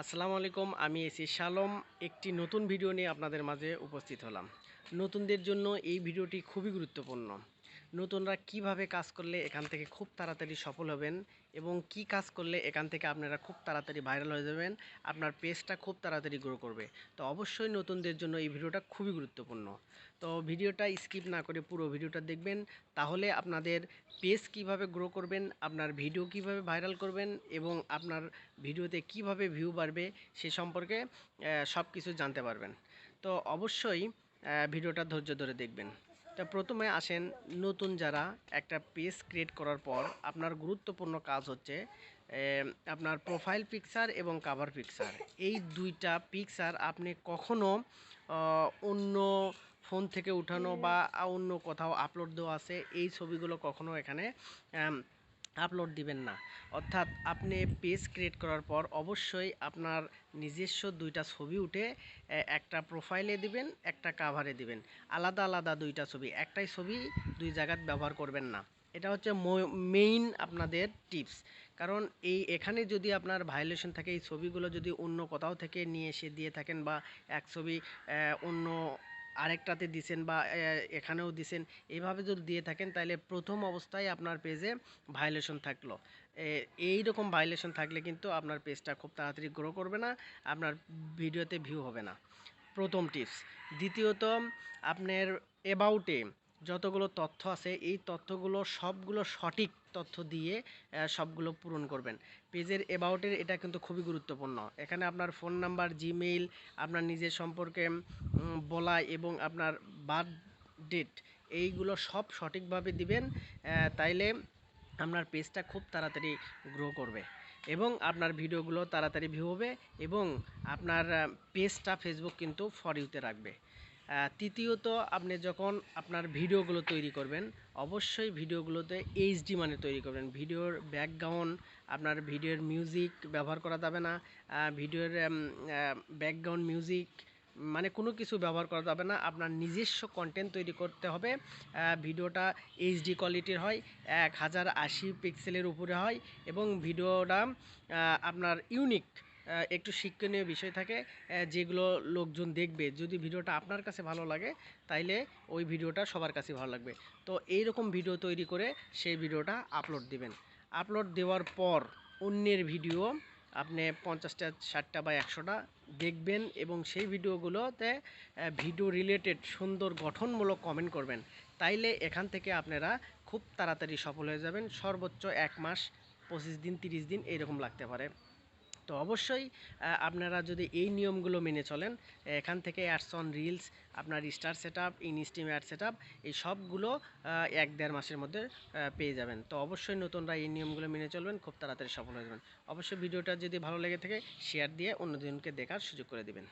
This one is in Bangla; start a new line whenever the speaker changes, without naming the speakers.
আসসালামু আলাইকুম, আমি এসি শালম একটি নতুন ভিডিও নিয়ে আপনাদের মাঝে উপস্থিত হলাম। নতুনদের জন্য এই ভিডিওটি খুবই গুরুত্বপূর্ণ। নতুনরা কিভাবে কাজ করলে এখান থেকে খুব তাড়াতাড়ি সফল হবেন এবং কি কাজ করলে এখান থেকে আপনারা খুব তাড়াতাড়ি ভাইরাল হয়ে যাবেন, আপনার পেজটা খুব তাড়াতাড়ি গ্রো করবে। তো অবশ্যই নতুনদের জন্য এই ভিডিওটা খুবই গুরুত্বপূর্ণ। তো ভিডিওটা স্কিপ না করে পুরো ভিডিওটা দেখবেন, তাহলে আপনাদের পেজ কিভাবে গ্রো করবেন, আপনার ভিডিও কিভাবে ভাইরাল করবেন এবং আপনার ভিডিওতে কিভাবে ভিউ বাড়বে সে সম্পর্কে সব কিছু জানতে পারবেন। তো অবশ্যই ভিডিওটা ধৈর্য ধরে দেখবেন। তো প্রথমে আসেন, নতুন যারা একটা পেজ ক্রিয়েট করার পর আপনার গুরুত্বপূর্ণ কাজ হচ্ছে আপনার প্রোফাইল পিকচার এবং কাভার পিকচার। এই দুইটা পিকচার আপনি কখনো অন্য ফোন থেকে উঠানো বা অন্য কোথাও আপলোড দেওয়া আছে এই ছবিগুলো কখনো এখানে আপলোড দিবেন না। অর্থাৎ আপনি পেজ ক্রিয়েট করার পর অবশ্যই আপনার নিজস্ব দুইটা ছবি উঠে একটা প্রোফাইলে দিবেন, একটা কাভারে দিবেন। আলাদা আলাদা দুইটা ছবি, একটাই ছবি দুই জায়গায় ব্যবহার করবেন না। এটা হচ্ছে মেইন আপনাদের টিপস। কারণ এখানে যদি আপনার ভায়োলেশন থাকে, এই ছবিগুলো যদি অন্য কোথাও থেকে নিয়ে এসে দিয়ে থাকেন বা এক ছবি অন্য আরেকটাতে দিছেন বা এখানেও দিছেন, এইভাবে যদি দিয়ে থাকেন তাহলে প্রথম অবস্থায় আপনার পেজে ভায়োলেশন থাকলো। এই রকম ভায়োলেশন থাকলে কিন্তু আপনার পেজটা খুব তাড়াতাড়ি গ্রো করবে না, আপনার ভিডিওতে ভিউ হবে না। প্রথম টিপস। দ্বিতীয়ত, আপনার অ্যাবাউটে যতগুলো তথ্য আছে এই তথ্যগুলো সবগুলো সঠিক তথ্য দিয়ে সবগুলো পূরণ করবেন। পেজের অ্যাবাউটের এটা কিন্তু খুবই গুরুত্বপূর্ণ। এখানে আপনার ফোন নাম্বার, জিমেইল, আপনার নিজের সম্পর্কে বলা এবং আপনার বার্থ ডেট, এইগুলো সব সঠিকভাবে দিবেন। তাইলে আপনার পেজটা খুব তাড়াতাড়ি গ্রো করবে এবং আপনার ভিডিওগুলো তাড়াতাড়ি ভিউ হবে এবং আপনার পেজটা ফেসবুক কিন্তু ফর ইউতে রাখবে। তৃতীয়ত, আপনি যখন আপনার ভিডিওগুলো তৈরি করবেন অবশ্যই ভিডিওগুলোতে এইচডি মানে তৈরি করবেন। ভিডিওর ব্যাকগ্রাউন্ড, আপনার ভিডিওর মিউজিক ব্যবহার করা যাবে না। ভিডিওর ব্যাকগ্রাউন্ড মিউজিক মানে কোনো কিছু ব্যবহার করা যাবে না। আপনার নিজস্ব কন্টেন্ট তৈরি করতে হবে। ভিডিওটা এইচডি কোয়ালিটির হয়, 1080 পিক্সেলের উপরে হয় এবং ভিডিওটা আপনার ইউনিক, একটু শিক্ষণীয় বিষয় থাকে যেগুলো লোকজন দেখবে। যদি ভিডিওটা আপনার কাছে ভালো লাগে তাইলে ওই ভিডিওটা সবার কাছে ভালো লাগবে। তো এইরকম ভিডিও তৈরি করে সেই ভিডিওটা আপলোড দিবেন। আপলোড দেওয়ার পর অন্যের ভিডিও আপনি 50টা, 60টা বা 100টা দেখবেন এবং সেই ভিডিওগুলোতে ভিডিও রিলেটেড সুন্দর গঠনমূলক কমেন্ট করবেন। তাইলে এখান থেকে আপনারা খুব তাড়াতাড়ি সফল হয়ে যাবেন। সর্বোচ্চ 1 মাস, 25 দিন, 30 দিন এইরকম লাগতে পারে। তো অবশ্যই আপনারা যদি এই নিয়মগুলো মেনে চলেন, এখান থেকে অ্যাডস অন রিলস, আপনার star set up, ইনস্টিম ad set up, এই সবগুলো 1-1.5 মাসের মধ্যে পেয়ে যাবেন। তো অবশ্যই নতুনরা এই নিয়মগুলো মেনে চলবেন, খুব তাড়াতাড়ি সফল হয়ে যাবেন। অবশ্যই ভিডিওটা যদি ভালো লেগে থাকে শেয়ার দিয়ে অন্যজনকে দেখার সুযোগ করে দেবেন।